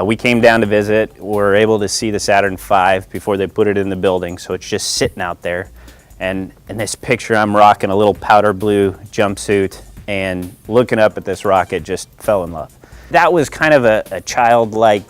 We came down to visit. We were able to see the Saturn V before they put it in the building, so it's just sitting out there. And in this picture, I'm rocking a little powder blue jumpsuit and looking up at this rocket, just fell in love. That was kind of a childlike,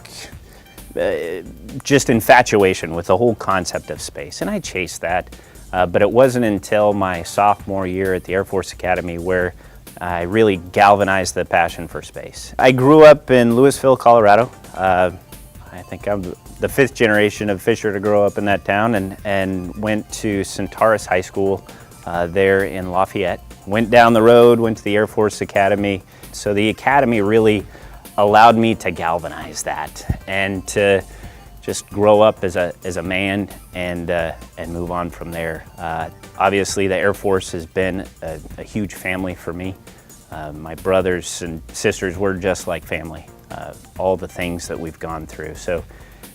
just infatuation with the whole concept of space, and I chased that. But it wasn't until my sophomore year at the Air Force Academy where I really galvanized the passion for space. I grew up in Louisville, Colorado. I think I'm the 5th generation of Fisher to grow up in that town, and went to Centaurus High School there in Lafayette. Went down the road, went to the Air Force Academy. So the Academy really allowed me to galvanize that and to just grow up as a man and move on from there. Obviously, the Air Force has been a huge family for me. My brothers and sisters were just like family, all the things that we've gone through. So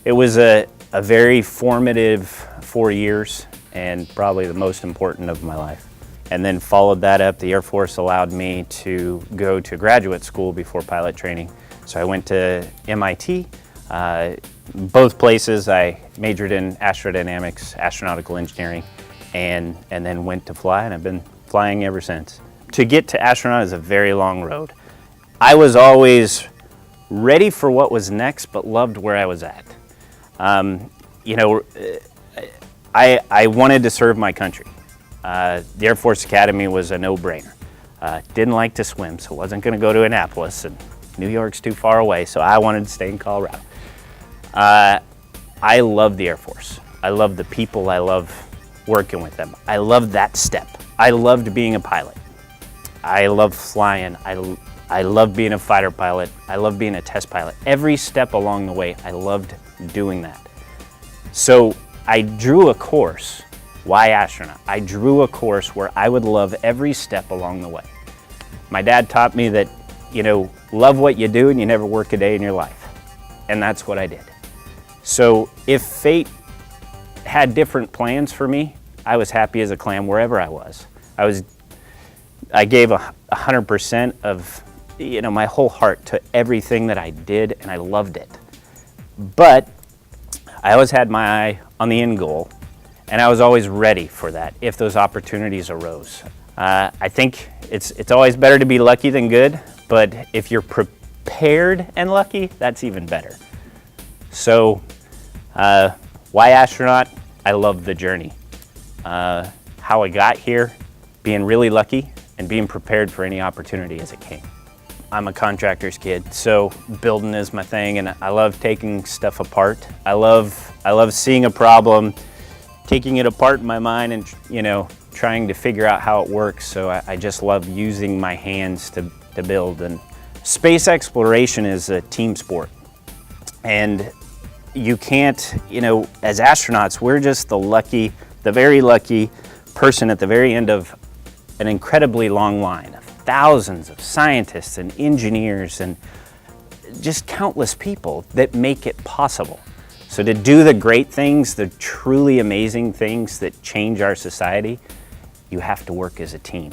it was a very formative 4 years and probably the most important of my life. And then followed that up, the Air Force allowed me to go to graduate school before pilot training. So I went to MIT. Both places I majored in astrodynamics, astronautical engineering, and then went to fly, and I've been flying ever since. To get to astronaut is a very long road. I was always ready for what was next, but loved where I was at. You know, I wanted to serve my country. The Air Force Academy was a no-brainer. Didn't like to swim, so wasn't going to go to Annapolis, and New York's too far away, so I wanted to stay in Colorado. I love the Air Force. I love the people. I love working with them. I love that step. I loved being a pilot. I love flying. I love being a fighter pilot. I love being a test pilot. Every step along the way, I loved doing that. So I drew a course. Why astronaut? I drew a course where I would love every step along the way. My dad taught me that, you know, love what you do and you never work a day in your life. And that's what I did. So if fate had different plans for me, I was happy as a clam wherever I was. I gave 100% of, you know, my whole heart to everything that I did, and I loved it. But I always had my eye on the end goal, and I was always ready for that if those opportunities arose. I think it's always better to be lucky than good, but if you're prepared and lucky, that's even better. So why astronaut? I love the journey. How I got here, being really lucky and being prepared for any opportunity as it came. I'm a contractor's kid, so building is my thing, and I love taking stuff apart. I love seeing a problem, taking it apart in my mind, and, you know, trying to figure out how it works. So I just love using my hands to build. And space exploration is a team sport, and you can't, you know, as astronauts, we're just the very lucky person at the very end of an incredibly long line of thousands of scientists and engineers and just countless people that make it possible. So to do the great things, the truly amazing things that change our society, you have to work as a team.